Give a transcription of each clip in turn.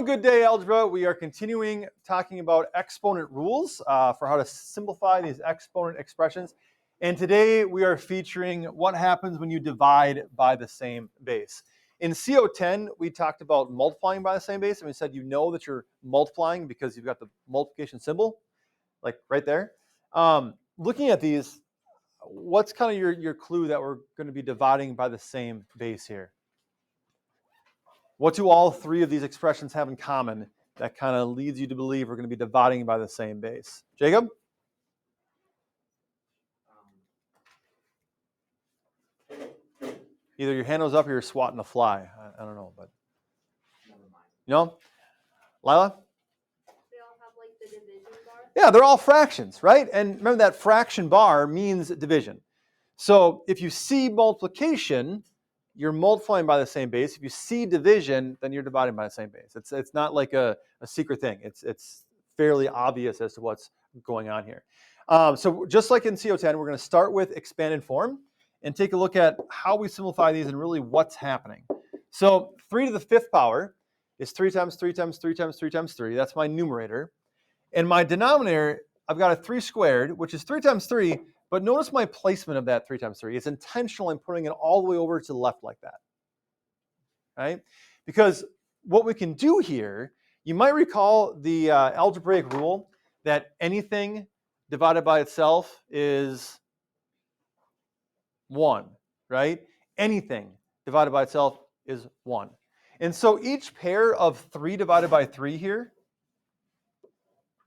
a good day, Algebra. We are continuing talking about exponent rules for how to simplify these exponent expressions. And today we are featuring what happens when you divide by the same base. In CO10, we talked about multiplying by the same base, and we said you know that you're multiplying because you've got the multiplication symbol, like right there. Looking at these, what's kind of your clue that we're going to be dividing by the same base here? What do all three of these expressions have in common that kind of leads you to believe we're going to be dividing by the same base? Jacob? Either your hand was up or you're swatting a fly. I don't know, but you know? Lila? They all have like the division bar? Yeah, they're all fractions, right? And remember that fraction bar means division. So if you see multiplication, you're multiplying by the same base. If you see division, then you're dividing by the same base. It's not like a secret thing. It's fairly obvious as to what's going on here. So just like in CO10, we're going to start with expanded form and take a look at how we simplify these and really what's happening. So 3 to the 5th power is 3 times 3 times 3 times 3 times 3. That's my numerator. And my denominator, I've got a 3 squared, which is 3 times 3. But notice my placement of that 3 times 3. It's intentional. I'm putting it all the way over to the left like that, right? Because what we can do here, you might recall the algebraic rule that anything divided by itself is 1, right? Anything divided by itself is 1. And so each pair of 3 divided by 3 here,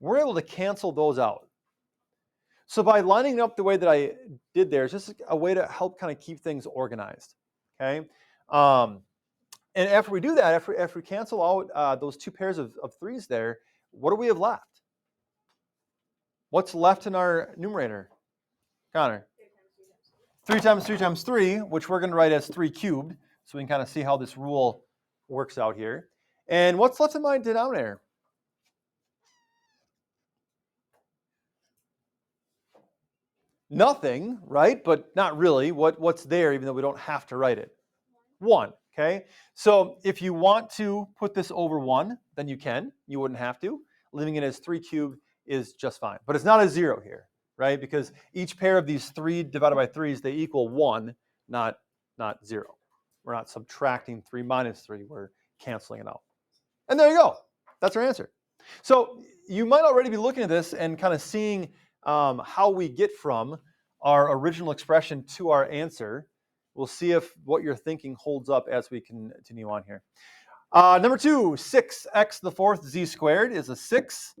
we're able to cancel those out. So by lining up the way that I did there, it's just a way to help kind of keep things organized, okay? And after we do that, after we cancel out those 2 pairs of 3s there, what do we have left? What's left in our numerator? Connor? 3 times 3 times 3, which we're going to write as 3 cubed, so we can kind of see how this rule works out here. And what's left in my denominator? Nothing, right? But not really. What's there, even though we don't have to write it? 1, okay? So if you want to put this over 1, then you can. You wouldn't have to. Leaving it as 3 cubed is just fine. But it's not a 0 here, right? Because each pair of these 3 divided by 3s, they equal 1, not 0. We're not subtracting 3 minus 3. We're canceling it out. And there you go. That's our answer. So you might already be looking at this and kind of seeing how we get from our original expression to our answer. We'll see if what you're thinking holds up as we continue on here. Number 2, 6x to the 4th z squared is a 6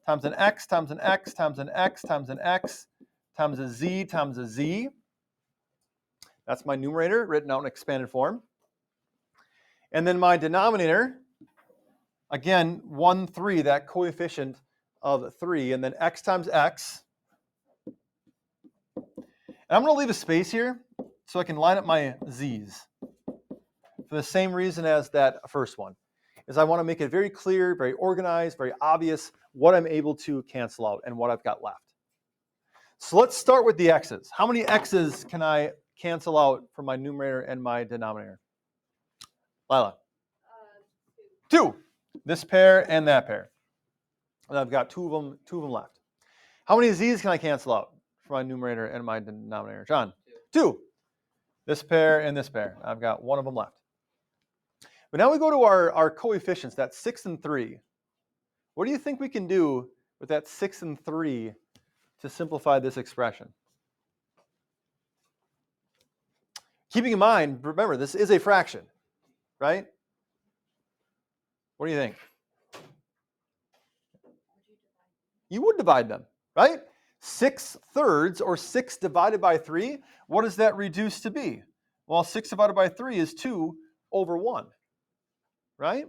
times an x times an x times an x times an x times a z times a z. That's my numerator written out in expanded form. And then my denominator, again, 1, 3, that coefficient of 3, and then x times x. And I'm going to leave a space here so I can line up my z's for the same reason as that first one, is I want to make it very clear, very organized, very obvious what I'm able to cancel out and what I've got left. So let's start with the x's. How many x's can I cancel out from my numerator and my denominator? Lila? 2. This pair and that pair. And I've got two of them left. How many z's can I cancel out from my numerator and my denominator? John? 2. This pair and this pair. I've got one of them left. But now we go to our coefficients, that's 6 and 3. What do you think we can do with that 6 and 3 to simplify this expression? Keeping in mind, remember, this is a fraction, right? What do you think? You would divide them, right? 6/3 or 6 divided by 3, what does that reduce to be? Well, 6 divided by 3 is 2 over 1, right?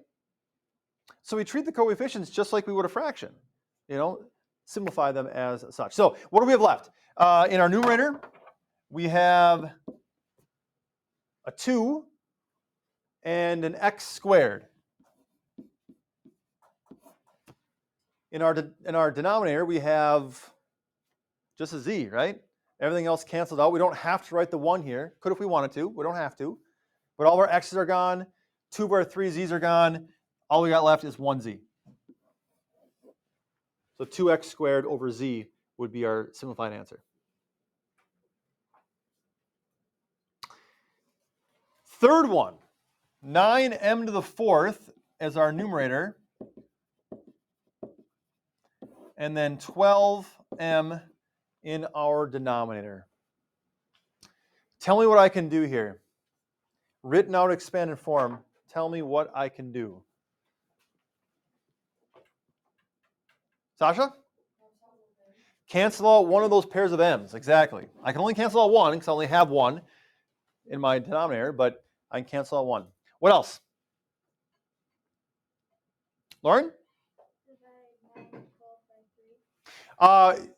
So we treat the coefficients just like we would a fraction, simplify them as such. So what do we have left? In our numerator, we have a 2 and an x squared. In our denominator, we have just a z, right? Everything else canceled out. We don't have to write the 1 here. Could if we wanted to. We don't have to. But all of our x's are gone. 2 of our 3 z's are gone. all we got left is 1z. So 2x squared over z would be our simplified answer. Third one, 9m to the fourth as our numerator, and then 12m in our denominator. Tell me what I can do here. Written out expanded form, tell me what I can do. Sasha? Cancel out one of those pairs of m's, exactly. I can only cancel out one because I only have one in my denominator, but I can cancel out one. What else? Lauren?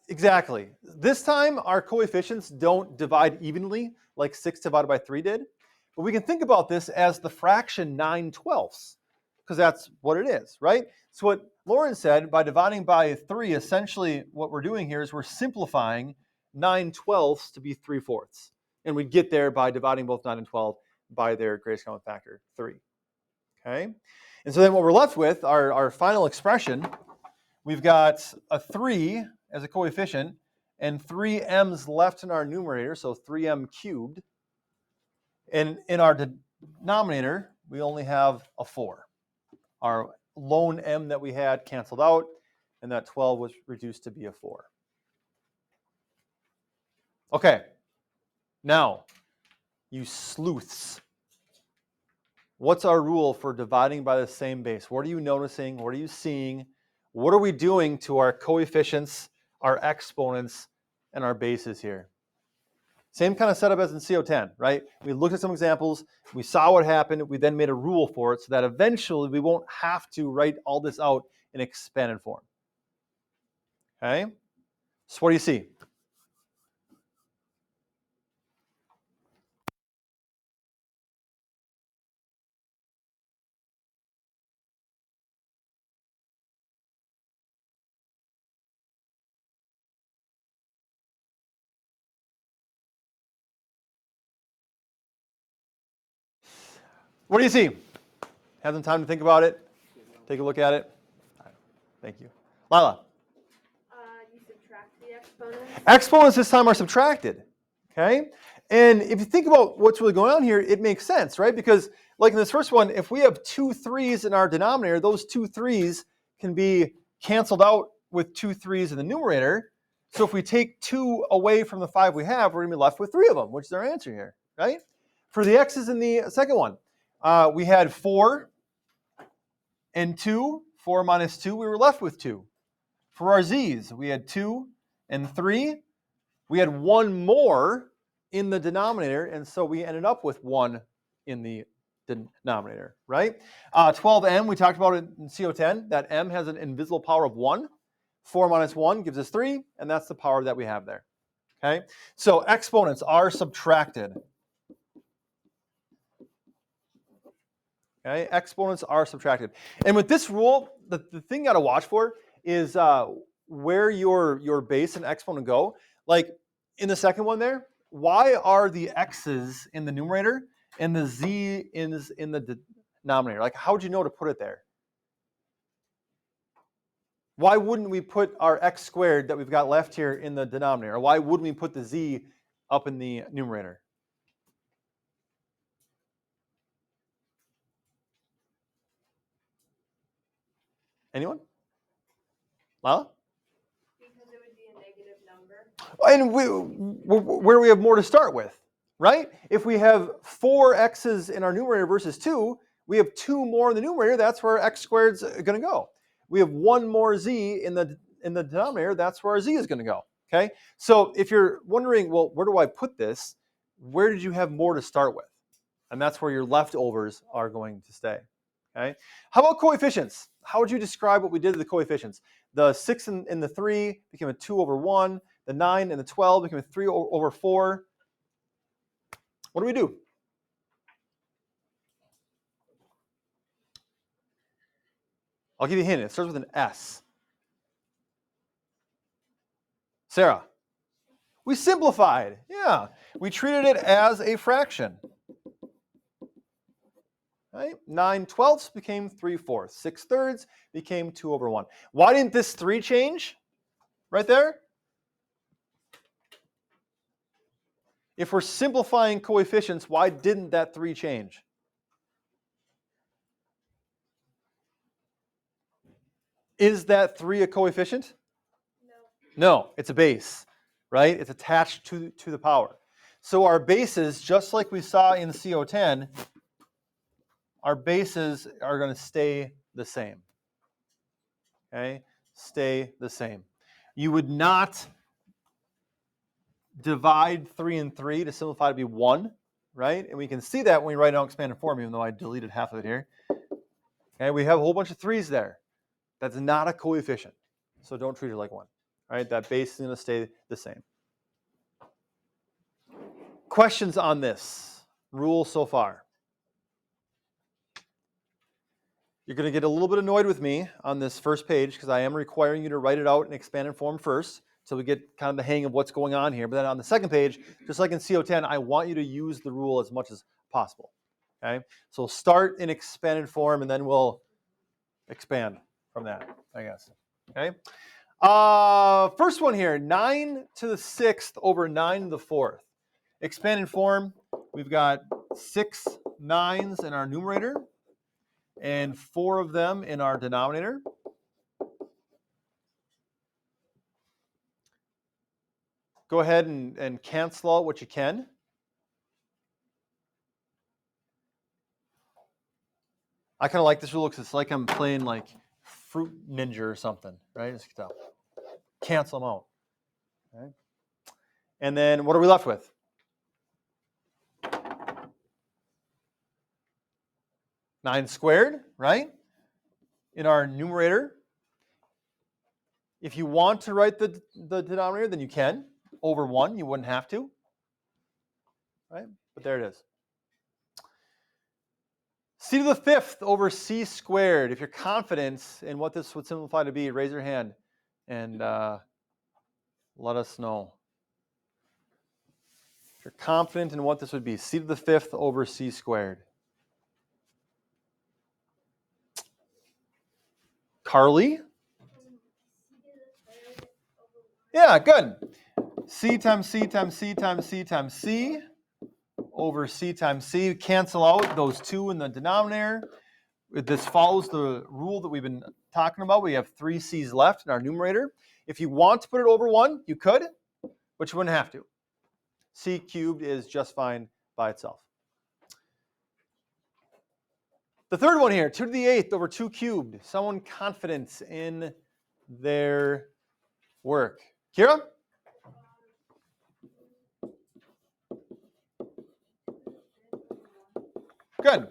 Exactly. This time, our coefficients don't divide evenly like 6 divided by 3 did. But we can think about this as the fraction 9/12, because that's what it is, right? So what Lauren said, by dividing by 3, essentially what we're doing here is we're simplifying 9/12 to be 3/4. And we get there by dividing both 9 and 12 by their greatest common factor, 3. Okay? And so then what we're left with, our final expression, we've got a 3 as a coefficient and 3 m's left in our numerator, so 3m cubed. And in our denominator, we only have a 4. Our lone m that we had canceled out, and that 12 was reduced to be a 4. Okay, now, you sleuths. What's our rule for dividing by the same base? What are you noticing? What are you seeing? What are we doing to our coefficients, our exponents, and our bases here? Same kind of setup as in CO10, right? We looked at some examples, we saw what happened, we then made a rule for it so that eventually we won't have to write all this out in expanded form. Okay? So what do you see? What do you see? Have some time to think about it? Take a look at it? Thank you. Lila? You subtract the exponents. Exponents this time are subtracted, okay? And if you think about what's really going on here, it makes sense, right? Because like in this first one, if we have 2 3's in our denominator, those 2 3's can be canceled out with 2 3's in the numerator. So if we take 2 away from the 5 we have, we're going to be left with 3 of them, which is our answer here, right? For the x's in the second one, we had 4 and 2. 4 minus 2, we were left with 2. For our z's, we had 2 and 3. We had 1 more in the denominator, and so we ended up with 1 in the denominator, right? 12m, we talked about it in CO10. That m has an invisible power of 1. 4 minus 1 gives us 3, and that's the power that we have there, okay? So exponents are subtracted. Okay, exponents are subtracted. And with this rule, the thing you got to watch for is where your base and exponent go. Like in the second one there, why are the x's in the numerator and the z is in the denominator? Like, how would you know to put it there? Why wouldn't we put our x squared that we've got left here in the denominator? Or why wouldn't we put the z up in the numerator? Anyone? Lala? Because it would be a negative number. And where we have more to start with, right? If we have 4 x's in our numerator versus 2, we have 2 more in the numerator. That's where our x squared's going to go. We have 1 more z in the denominator. That's where our z is going to go. Okay. So if you're wondering, well, where do I put this? Where did you have more to start with? And that's where your leftovers are going to stay. Okay. How about coefficients? How would you describe what we did to the coefficients? The 6 and the 3 became a 2 over 1. The 9 and the 12 became a 3 over 4. What do we do? I'll give you a hint. It starts with an S. Sarah? We simplified. Yeah. We treated it as a fraction. Right? 9/12 became 3/4. 6/3 became 2 over 1. Why didn't this 3 change? Right there? If we're simplifying coefficients, why didn't that 3 change? Is that 3 a coefficient? No, it's a base, right? It's attached to the power. So our bases, just like we saw in CO10, our bases are going to stay the same. Okay? Stay the same. You would not divide 3 and 3 to simplify to be 1, right? And we can see that when we write out expanded form, even though I deleted half of it here. Okay, we have a whole bunch of 3's there. That's not a coefficient. So don't treat it like 1. All right, that base is going to stay the same. Questions on this rule so far? You're going to get a little bit annoyed with me on this first page because I am requiring you to write it out in expanded form first so we get kind of the hang of what's going on here. But then on the second page, just like in CO10, I want you to use the rule as much as possible. Okay, so start in expanded form and then we'll expand from that, I guess. Okay. First one here, 9 to the 6th over 9 to the 4th. Expanded form, we've got 6 9s in our numerator and 4 of them in our denominator. Go ahead and cancel out what you can. I kind of like this rule because it's like I'm playing like Fruit Ninja or something, right? Just cancel them out. Okay. And then what are we left with? Nine squared, right? In our numerator. If you want to write the denominator, then you can. Over 1, you wouldn't have to. Right? But there it is. C to the 5th over c squared. If you're confident in what this would simplify to be, raise your hand and let us know. If you're confident in what this would be, c to the 5th over c squared. Carly? Yeah, good. C times c times c times c times c over c times c. Cancel out those 2 in the denominator. This follows the rule that we've been talking about. We have 3 c's left in our numerator. If you want to put it over 1, you could, but you wouldn't have to. C cubed is just fine by itself. The third one here, 2 to the 8th over 2 cubed. Someone confident in their work. Kira? Good.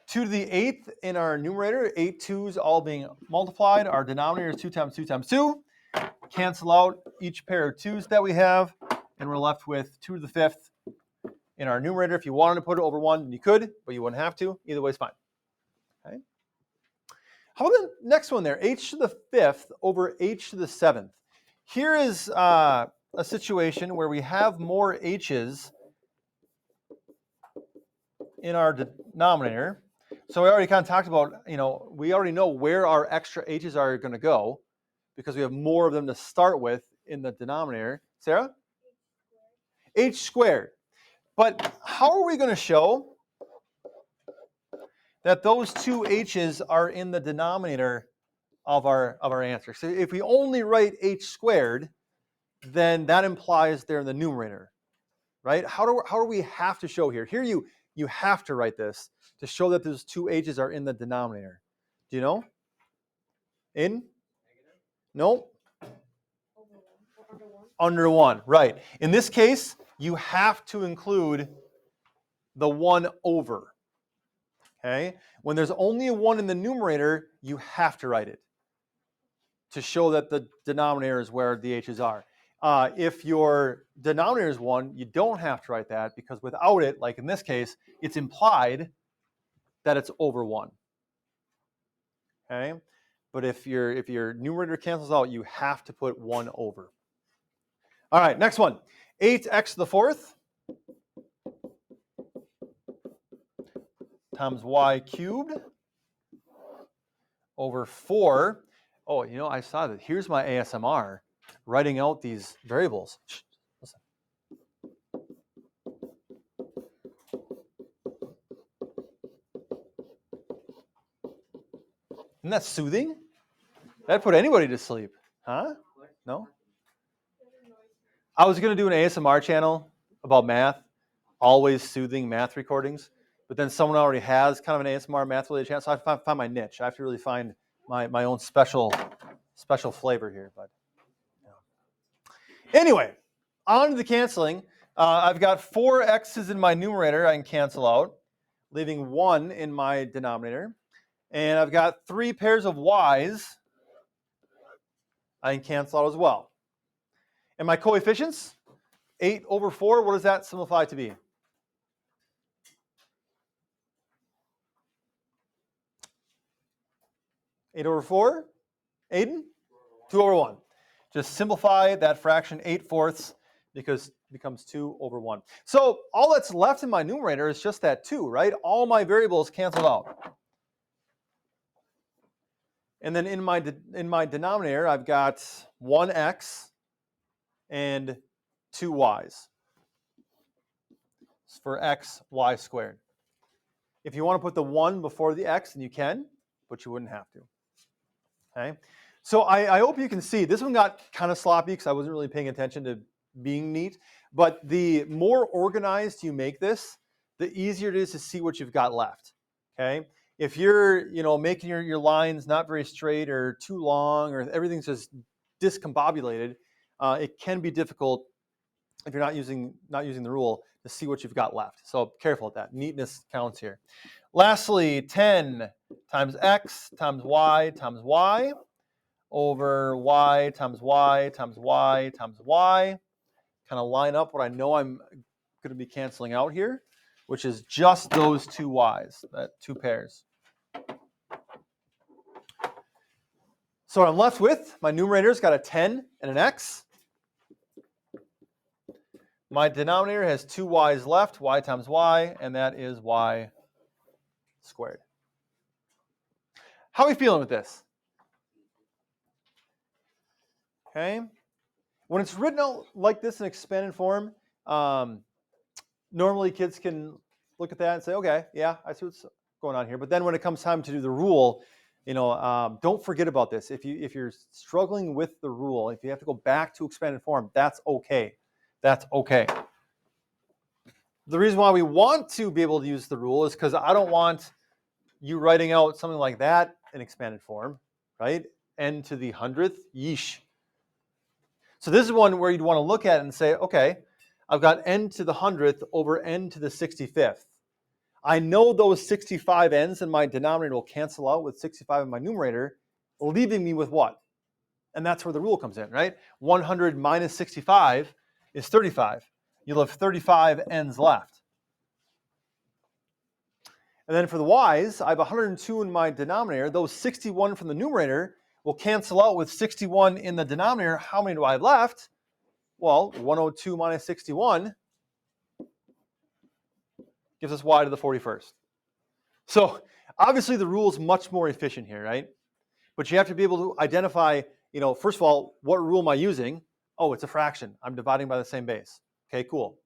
2 to the 8th in our numerator, 8 2's all being multiplied. Our denominator is 2 times 2 times 2. Cancel out each pair of 2's that we have, and we're left with 2 to the 5th in our numerator. If you wanted to put it over 1, you could, but you wouldn't have to. Either way is fine. Okay. How about the next one there, h to the 5th over h to the 7th? Here is a situation where we have more h's in our denominator. So we already kind of talked about, we already know where our extra h's are going to go because we have more of them to start with in the denominator. Sarah? H squared. But how are we going to show that those 2 h's are in the denominator of our answer? So if we only write h squared, then that implies they're in the numerator, right? How do we have to show here? Here you have to write this to show that those 2 h's are in the denominator. Do you know? In? No? Under 1, right. In this case, you have to include the 1 over. Okay? When there's only a 1 in the numerator, you have to write it to show that the denominator is where the h's are. If your denominator is 1, you don't have to write that because without it, like in this case, it's implied that it's over 1. Okay? But if your numerator cancels out, you have to put 1 over. All right, next one. 8x to the 4th times y cubed over 4. Oh, you know, I saw that. Here's my ASMR writing out these variables. Shh, listen. Isn't that soothing? That'd put anybody to sleep. Huh? No? I was going to do an ASMR channel about math, always soothing math recordings, but then someone already has kind of an ASMR math related channel, so I have to find my niche. I have to really find my own special flavor here. But yeah. Anyway, on to the canceling. I've got 4 x's in my numerator I can cancel out, leaving 1 in my denominator. And I've got 3 pairs of y's I can cancel out as well. And my coefficients, 8 over 4, what does that simplify to be? Eight over 4? Aiden? 2 over 1. Just simplify that fraction 8/4 because it becomes 2 over 1. So all that's left in my numerator is just that 2, right? All my variables canceled out. And then in my denominator, I've got 1x and 2 y's. It's for x, y squared. If you want to put the 1 before the x, then you can, but you wouldn't have to. Okay? So I hope you can see, this one got kind of sloppy because I wasn't really paying attention to being neat. But the more organized you make this, the easier it is to see what you've got left. Okay? If you're, making your lines not very straight or too long, or everything's just discombobulated, it can be difficult if you're not using the rule to see what you've got left. So careful with that. Neatness counts here. Lastly, 10 times x times y over y times y times y times y. Kind of line up what I know I'm going to be canceling out here, which is just those 2 y's, that 2 pairs. So what I'm left with, my numerator's got a 10 and an x. My denominator has 2 y's left, y times y, and that is y squared. How are we feeling with this? Okay. When it's written out like this in expanded form, normally kids can look at that and say, okay, yeah, I see what's going on here. But then when it comes time to do the rule, don't forget about this. If you're struggling with the rule, if you have to go back to expanded form, that's okay. That's okay. The reason why we want to be able to use the rule is because I don't want you writing out something like that in expanded form, right? N to the 100th, yeesh. So this is one where you'd want to look at it and say, okay, I've got n to the 100th over n to the 65th. I know those 65 n's in my denominator will cancel out with 65 in my numerator, leaving me with what? And that's where the rule comes in, right? 100 minus 65 is 35. You'll have 35 n's left. And then for the y's, I have 102 in my denominator. Those 61 from the numerator will cancel out with 61 in the denominator. How many do I have left? Well, 102 minus 61 gives us y to the 41st. So obviously the rule is much more efficient here, right? But you have to be able to identify, first of all, what rule am I using? Oh, it's a fraction. I'm dividing by the same base. Okay, cool.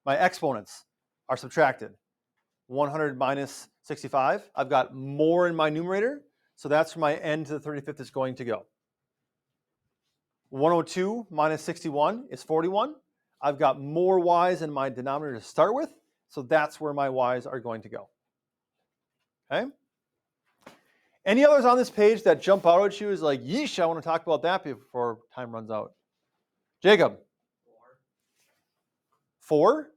My exponents are subtracted. 100 minus 65. I've got more in my numerator, so that's where my n to the 35th is going to go. 102 minus 61 is 41. I've got more y's in my denominator to start with, so that's where my y's are going to go. Okay? Any others on this page that jump out at you is like, yeesh, I want to talk about that before time runs out? Jacob? 4?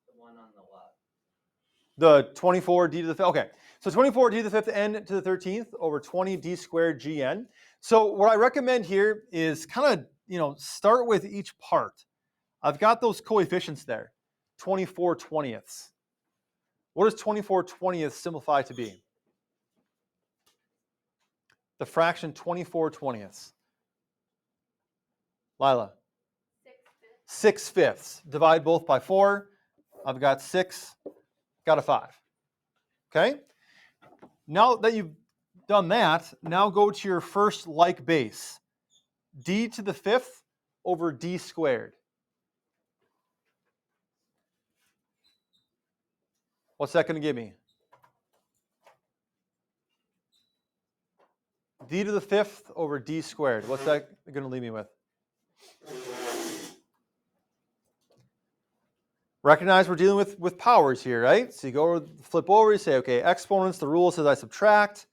The one on the left. The 24d to the 5th. Okay, so 24d to the 5th n to the 13th over 20d squared gn. So what I recommend here is kind of, start with each part. I've got those coefficients there, 24 20ths. What does 24 20ths simplify to be? The fraction 24 20ths. Lila? 6/5. Divide both by 4. I've got 6, got a 5. Okay? Now that you've done that, now go to your first like base. D to the 5th over D squared. What's that going to give me? D to the 5th over D squared. What's that going to leave me with? Recognize we're dealing with powers here, right? So you go flip over, you say, okay, exponents, the rule says I subtract.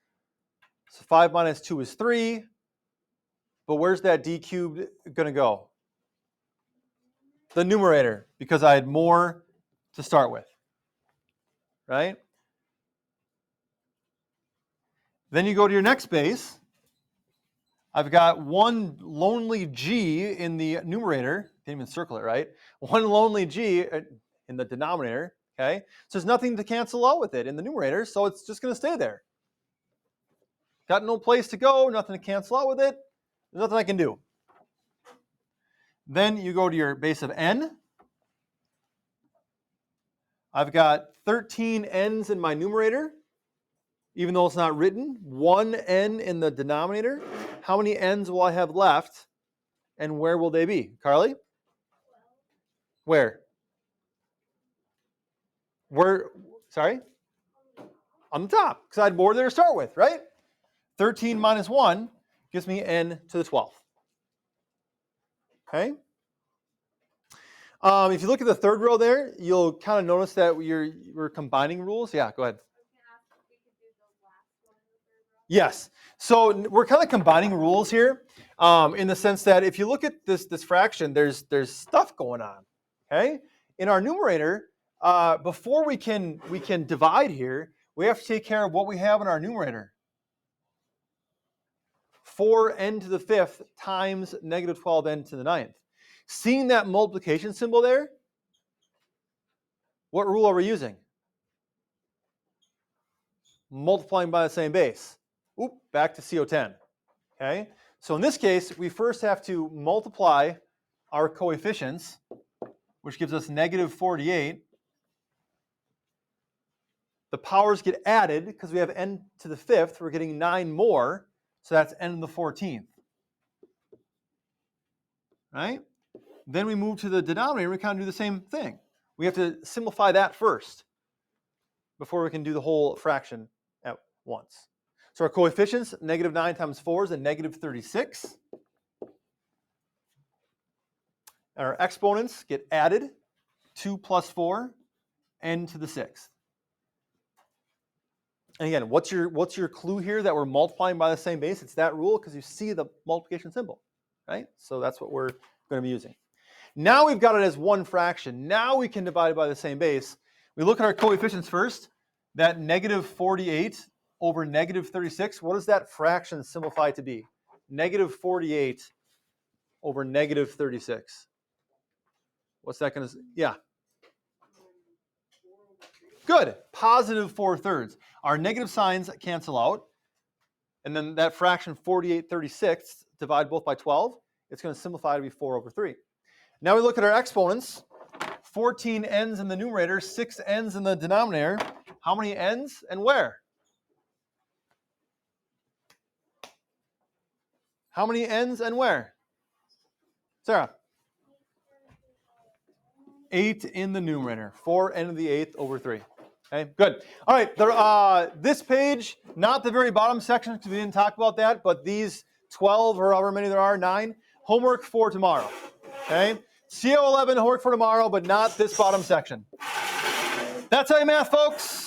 So 5 minus 2 is 3. But where's that D cubed going to go? The numerator, because I had more to start with, right? Then you go to your next base. I've got one lonely G in the numerator. Didn't even circle it, right? One lonely G in the denominator, okay? So there's nothing to cancel out with it in the numerator, so it's just going to stay there. Got no place to go, nothing to cancel out with it. There's nothing I can do. Then you go to your base of n. I've got 13 n's in my numerator, even though it's not written. 1 n in the denominator. How many n's will I have left, and where will they be? Carly? Where? Where? Sorry? On the top, because I had more there to start with, right? 13 minus 1 gives me n to the 12th. Okay? If you look at the third row there, you'll kind of notice that we're combining rules. Yeah, go ahead. Yes. So we're kind of combining rules here in the sense that if you look at this fraction, there's stuff going on. Okay? In our numerator, before we can divide here, we have to take care of what we have in our numerator. 4n to the 5th times negative 12n to the 9th. Seeing that multiplication symbol there, what rule are we using? Multiplying by the same base. Oop, back to CO10. Okay? So in this case, we first have to multiply our coefficients, which gives us negative 48. The powers get added because we have n to the 5th. We're getting 9 more, so that's n to the 14th. Right? Then we move to the denominator. We kind of do the same thing. We have to simplify that first before we can do the whole fraction at once. So our coefficients, negative 9 times 4 is a negative 36. And our exponents get added, 2 plus 4, n to the 6th. And again, what's your clue here that we're multiplying by the same base? It's that rule because you see the multiplication symbol, right? So that's what we're going to be using. Now we've got it as one fraction. Now we can divide it by the same base. We look at our coefficients first. That negative 48 over negative 36, what does that fraction simplify to be? Negative 48 over negative 36. What's that going to, yeah. Good, positive 4/3. Our negative signs cancel out. And then that fraction 48/36, divide both by 12. It's going to simplify to be 4/3. Now we look at our exponents. 14 n's in the numerator, 6 n's in the denominator. How many n's and where? How many n's and where? Sarah? 8 in the numerator. 4n to the 8th over 3. Okay, good. All right, this page, not the very bottom section because we didn't talk about that, but these 12 or however many there are, 9, homework for tomorrow. Okay, CO11 homework for tomorrow, but not this bottom section. That's how you math, folks.